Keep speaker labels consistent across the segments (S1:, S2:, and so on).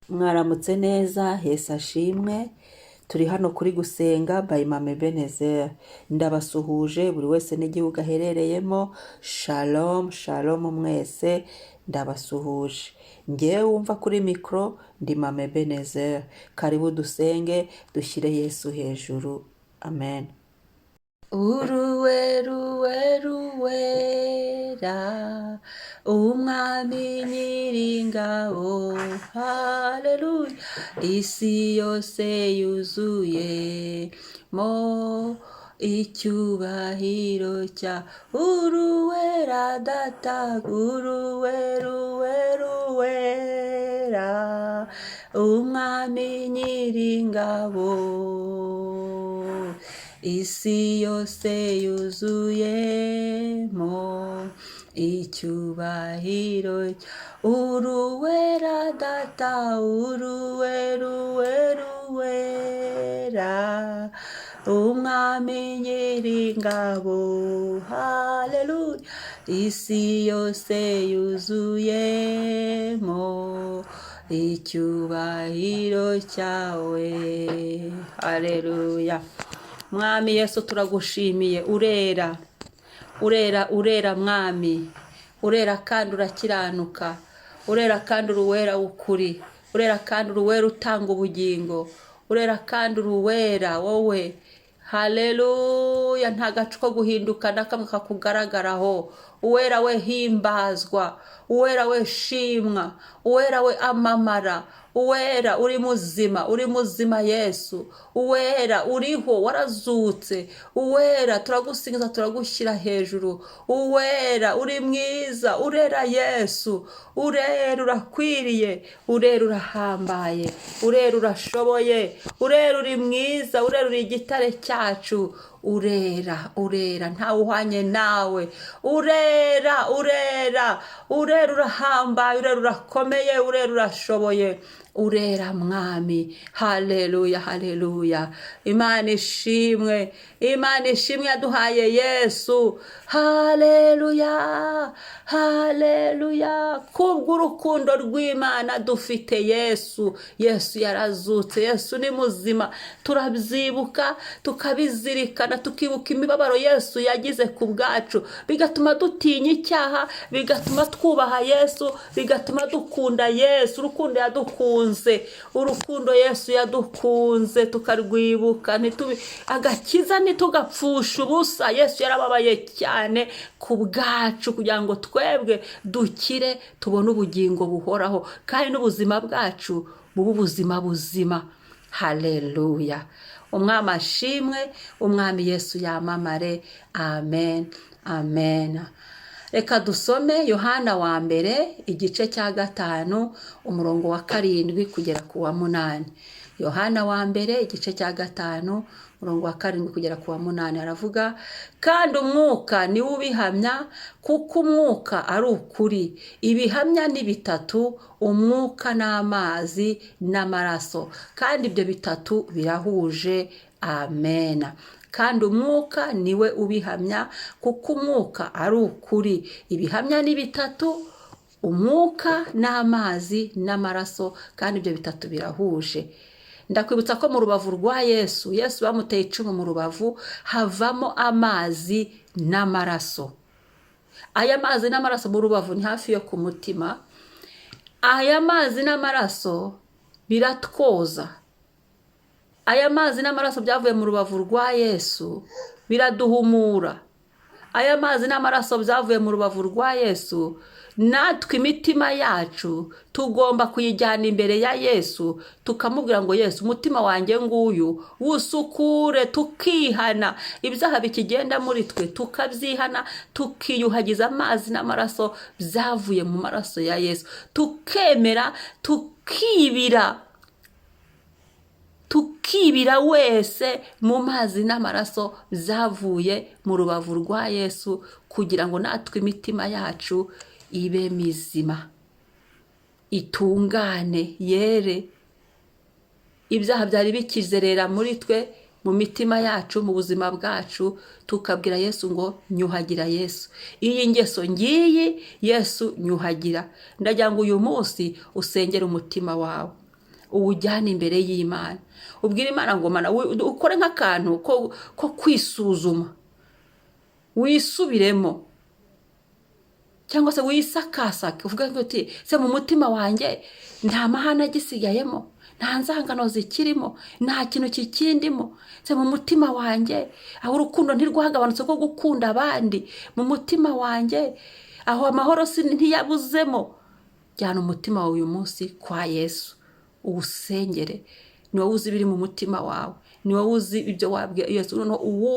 S1: Mwaramutse neza, Yesu ashimwe. Turi hano kuri gusenga by Mama Ebenezer. Ndabasuhuje buri wese n'igihugu aherereyemo. Shalom, shalom mwese. Ndabasuhuje. Ngewe wumva kuri mikro ndi Mama Ebenezer. Karibu dusenge, dushyire Yesu hejuru. Amen. Uruwera, umwami nyiringabo, haleluya. Isi yose yuzuye mo icyubahiro cya uruwera data, uruwera, umwami nyiringabo. Isi yose yuzuyemo icyubahiro uruwera data, uruwera, umwami nyiringabo, haleluya. Isi yose yuzuyemo icyubahiro cyawe, haleluya. Mwami Yesu turagushimiye, urera mwami, urera kandi urakiranuka, urera kandi uruwera w'ukuri, urera kandi uruwera utanga ubugingo, urera kandi uruwera wowe, haleluya. Nta gacu ko guhinduka na kamwe kakugaragaraho. Uwera we himbazwa, uwera we shimwa, uwera we amamara, uwera uri muzima Yesu, uwera uriho warazutse, uwera turagusingiza turagushyira hejuru, uwera uri mwiza, urera Yesu, urera urakwiriye, urera urahambaye, urera urashoboye, urera uri mwiza, urera uri igitare cyacu, urera ntawe uhwanye nawe, urera urahambaye, urera urakomeye, urera urashoboye, urera mwami, haleluya. Imana ishimwe yaduhaye Yesu, haleluya. Kubw'urukundo rw'Imana dufite Yesu yarazutse, Yesu ni muzima. Turabyibuka tukabizirikana, tukibuka imibabaro Yesu yagize ku bwacu, bigatuma dutinya icyaha, bigatuma twubaha Yesu, bigatuma dukunda Yesu. Urukundo yadukunze, urukundo Yesu yadukunze tukarwibuka, agakiza ntitugapfusha ubusa. Yesu yarababaye cyane ku bwacu kugira ngo twebwe dukire, tubone ubugingo buhoraho, kandi n'ubuzima bwacu bube ubuzima buzima, haleluya. Umwami ashimwe, umwami Yesu yamamare, amen. Reka dusome Yohana wa mbere igice cya 5 umurongo wa 7 kugera ku wa 8. Yohana wa mbere igice cya 5 umurongo wa 7 kugera ku wa 8 aravuga, kandi umwuka ni ubihamya, kuko umwuka ari ukuri. Ibihamya ni bitatu, umwuka n'amazi n'amaraso, kandi ibyo bitatu birahuje, amen. Kandi umwuka niwe ubihamya, kuko umwuka ari ukuri. Ibihamya ni bitatu, umwuka n'amazi n'amaraso, kandi ibyo bitatu birahuje. Ndakwibutsa ko mu rubavu rwa Yesu bamuteye icumu mu rubavu, havamo amazi n'amaraso. Aya mazi n'amaraso mu rubavu ni hafi yo ku mutima. Aya mazi n'amaraso biratwoza. Aya mazi n'amaraso byavuye mu rubavu rwa Yesu biraduhumura. Aya mazi n'amaraso byavuye mu rubavu rwa Yesu, natwe imitima yacu tugomba kuyijyana imbere ya Yesu, tukamubwira ngo Yesu, umutima wanjye nguyu wusukure, tukihana ibyaha bikigenda muri twe, tukabyihana, tukiyuhagiza amazi n'amaraso byavuye mu maraso ya Yesu, tukemera, tukibira wese mu mazi n'amaraso byavuye mu rubavu rwa Yesu, kugira ngo natwe imitima yacu ibe mizima, itungane, yere. Ibyaha byari bikizerera muri twe, mu mitima yacu, mu buzima bwacu, tukabwira Yesu ngo nyuhagira Yesu, iyi ngeso ngiyi Yesu nyuhagira. Ndagira ngo uyu munsi usengere umutima wawe, uwujyane imbere y'Imana, ubwire Imana ngo Mana ukore nk'akantu ko kwisuzuma, wisubiremo cyangwa se wisakasake, uvuga ngo uti se mu mutima wanjye nta mahane agisigayemo, nta nzangano zikirimo, nta kintu kikindimo, se mu mutima wanjye aho urukundo ntirwagabanutse rwo gukunda abandi, mu mutima wanjye aho amahoro ntiyabuzemo. Jyana umutima wawe uyu munsi kwa Yesu, uwusengere. Ni wowe uzi ibiri mu mutima wawe, ni wowe uzi ibyo wabwira Yesu. Noneho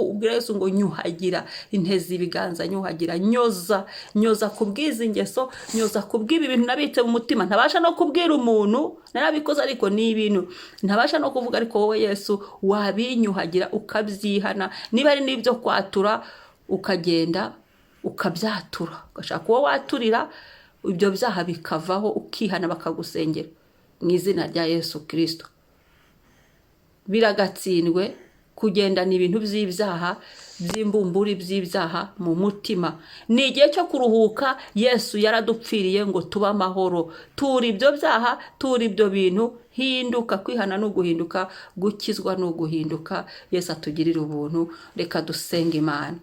S1: ubwira Yesu ngo nyuhagira, intezi ibiganza nyuhagira, nyoza kubwiza ingeso, nyoza kubwiba ibintu nabitse mu mutima ntabasha no kubwira umuntu, narabikoze ariko ni ibintu ntabasha no kuvuga, ariko wowe Yesu wabinyuhagira ukabyihana. Niba ari n'ibyo kwatura ukagenda ukabyatura, ugashaka uwo waturira, ibyo byaha bikavaho, ukihana bakagusengera mu izina rya Yesu Kristo. Biragatsindwe kugendana ibintu by'ibyaha, by'imbumburi by'ibyaha mu mutima. Ni igihe cyo kuruhuka. Yesu yaradupfiriye ngo tuba amahoro. Tura ibyo byaha, tura ibyo bintu, hinduka. Kwihana no guhinduka, gukizwa no guhinduka. Yesu atugirira ubuntu. Reka dusenge Imana.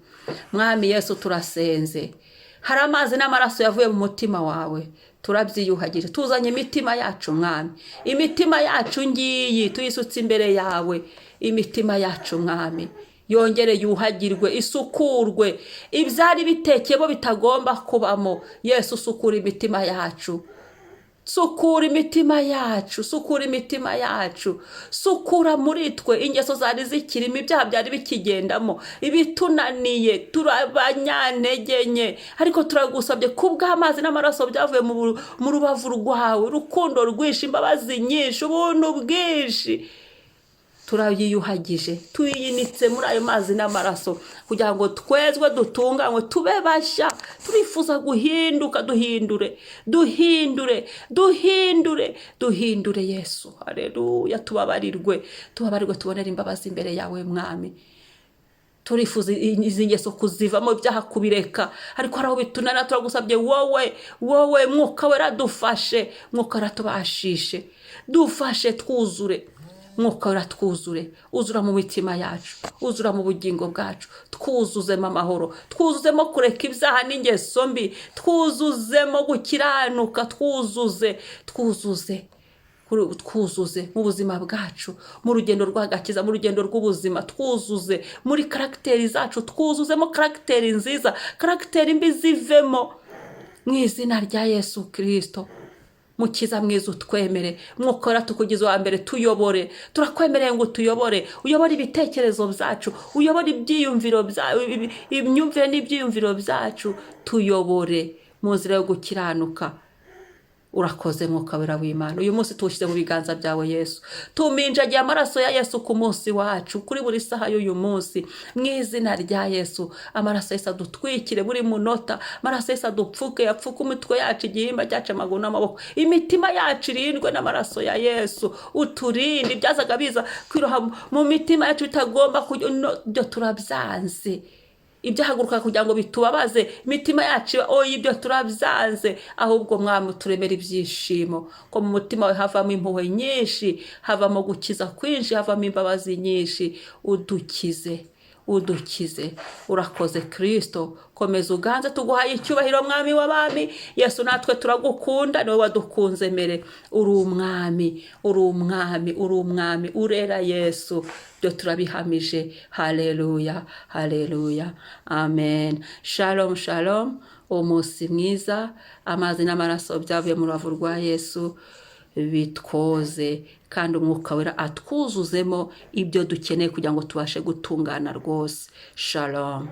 S1: Mwami Yesu turasenze, hari amazi n'amaraso yavuye mu mutima wawe, turabyiyuhagije. Tuzanye imitima yacu Mwami, imitima yacu ngiyi tuyisutse imbere yawe. Imitima yacu Mwami yongere yuhagirwe, isukurwe, ibyari bitekebo bitagomba kubamo. Yesu sukura imitima yacu, sukura imitima yacu, sukura imitima yacu, sukura muri twe ingeso zari zikirimo, ibyaha byari bikigendamo, ibitunaniye, turabanyantegenye, ariko turagusabye kubw'amazi n'amaraso byavuye mu rubavu rwawe, urukundo rwinshi, imbabazi nyinshi, ubuntu bwinshi, turayiyuhagije, tuyinitse muri ayo mazi n'amaraso kugira ngo twezwe, dutunganywe, tube bashya. Turifuza guhinduka, duhindure Yesu. Haleluya. Tubabarirwe, tubonere imbabazi imbere yawe Mwami. Turifuza izi ngeso kuzivamo, ibyaha kubireka, ariko hari aho bitunana. Turagusabye wowe Mwuka Wera dufashe, Mwuka Wera tubashishe, dufashe twuzure. Mwuka Wera twuzure, uzura mu mitima yacu, uzura mu bugingo bwacu, twuzuzemo amahoro, twuzuzemo kureka ibyaha n'ingeso mbi, twuzuzemo gukiranuka, twuzuze mu buzima bwacu, mu rugendo rw'agakiza, mu rugendo rw'ubuzima, twuzuze muri karagiteri zacu, twuzuzemo karagiteri nziza, karagiteri mbi zivemo mu izina rya Yesu Kristo. Mukiza mwiza utwemere, Mwuka Wera tukugize wa mbere, tuyobore. Turakwemereye ngo tuyobore, uyobore ibitekerezo byacu, uyobore ibyiyumviro byacu, imyumvire n'ibyiyumviro byacu, tuyobore mu nzira yo gukiranuka. Urakoze Mwuka Wera w'Imana. Uyu munsi tuwushyize mu biganza byawe Yesu. Tuminjagiye amaraso ya Yesu ku munsi wacu, kuri buri saha y'uyu munsi, mu izina rya Yesu. Amaraso Yesu adutwikire buri munota, amaraso Yesu adupfuke, apfuke imitwe yacu, igihimba cyacu, amaguru n'amaboko, imitima yacu irindwe n'amaraso ya Yesu. Uturinde ibyazaga biza kwiroha mu mitima yacu bitagomba kujya, byo turabyanze. Ibyahaguruka kugira ngo bitubabaze imitima yacu, ibyo turabyanze. Ahubwo Mwami turemera ibyishimo, ko mu mutima wawe havamo impuhwe nyinshi, havamo gukiza kwinshi, havamo imbabazi nyinshi. Udukize. Urakoze Kristo. Komeza uganze, tuguhaye icyubahiro Mwami w'abami. Yesu natwe turagukunda, niwe wadukunze mbere. Uri umwami, urera Yesu. Byo turabihamije. Haleluya. Amen. Shalom. Umunsi mwiza. Amazi n'amaraso byavuye mu rubavu rwa Yesu bitwoze, kandi Umwuka Wera atwuzuzemo ibyo dukeneye kugira ngo tubashe gutungana rwose. Shalom.